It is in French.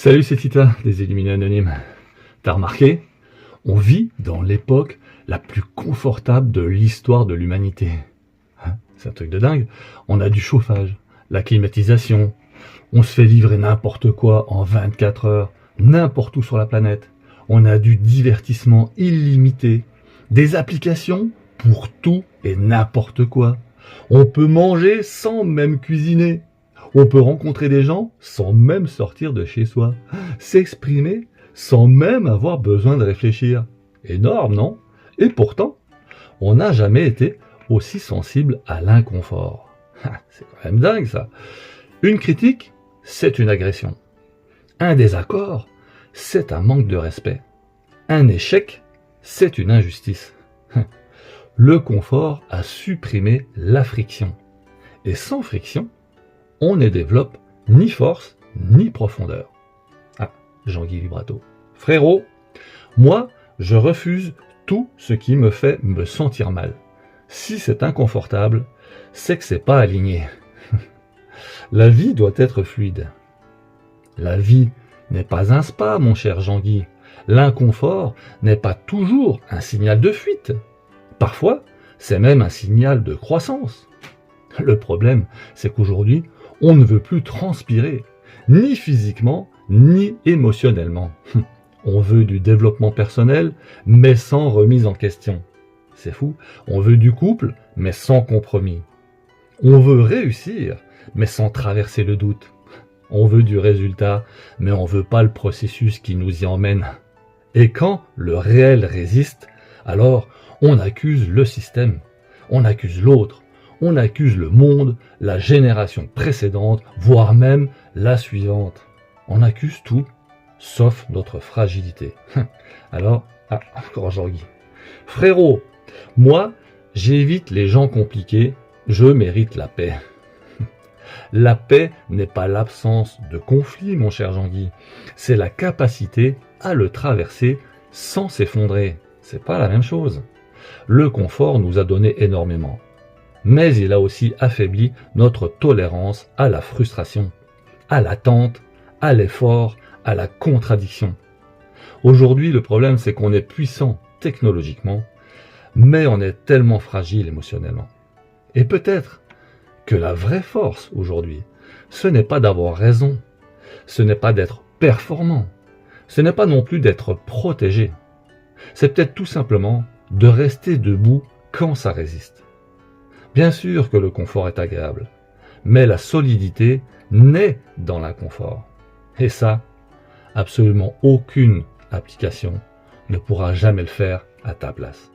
Salut, c'est Tita, des Illuminés Anonymes. T'as remarqué? On vit dans l'époque la plus confortable de l'histoire de l'humanité. Hein, c'est un truc de dingue. On a du chauffage, la climatisation, on se fait livrer n'importe quoi en 24 heures, n'importe où sur la planète. On a du divertissement illimité, des applications pour tout et n'importe quoi. On peut manger sans même cuisiner. On peut rencontrer des gens sans même sortir de chez soi. S'exprimer sans même avoir besoin de réfléchir. Énorme, non? Et pourtant, on n'a jamais été aussi sensible à l'inconfort. C'est quand même dingue, ça. Une critique, c'est une agression. Un désaccord, c'est un manque de respect. Un échec, c'est une injustice. Le confort a supprimé la friction. Et sans friction, on ne développe ni force ni profondeur. Ah, Jean-Guy Vibrato. Frérot, moi, je refuse tout ce qui me fait me sentir mal. Si c'est inconfortable, c'est que c'est pas aligné. La vie doit être fluide. La vie n'est pas un spa, mon cher Jean-Guy. L'inconfort n'est pas toujours un signal de fuite. Parfois, c'est même un signal de croissance. Le problème, c'est qu'aujourd'hui, on ne veut plus transpirer, ni physiquement, ni émotionnellement. On veut du développement personnel, mais sans remise en question. C'est fou. On veut du couple, mais sans compromis. On veut réussir, mais sans traverser le doute. On veut du résultat, mais on ne veut pas le processus qui nous y emmène. Et quand le réel résiste, alors on accuse le système, on accuse l'autre, on accuse le monde, la génération précédente, voire même la suivante. On accuse tout, sauf notre fragilité. Alors, encore Jean-Guy. Frérot, moi, j'évite les gens compliqués, je mérite la paix. La paix n'est pas l'absence de conflit, mon cher Jean-Guy. C'est la capacité à le traverser sans s'effondrer. C'est pas la même chose. Le confort nous a donné énormément. Mais il a aussi affaibli notre tolérance à la frustration, à l'attente, à l'effort, à la contradiction. Aujourd'hui, le problème, c'est qu'on est puissant technologiquement, mais on est tellement fragile émotionnellement. Et peut-être que la vraie force aujourd'hui, ce n'est pas d'avoir raison, ce n'est pas d'être performant, ce n'est pas non plus d'être protégé. C'est peut-être tout simplement de rester debout quand ça résiste. Bien sûr que le confort est agréable, mais la solidité naît dans l'inconfort. Et ça, absolument aucune application ne pourra jamais le faire à ta place.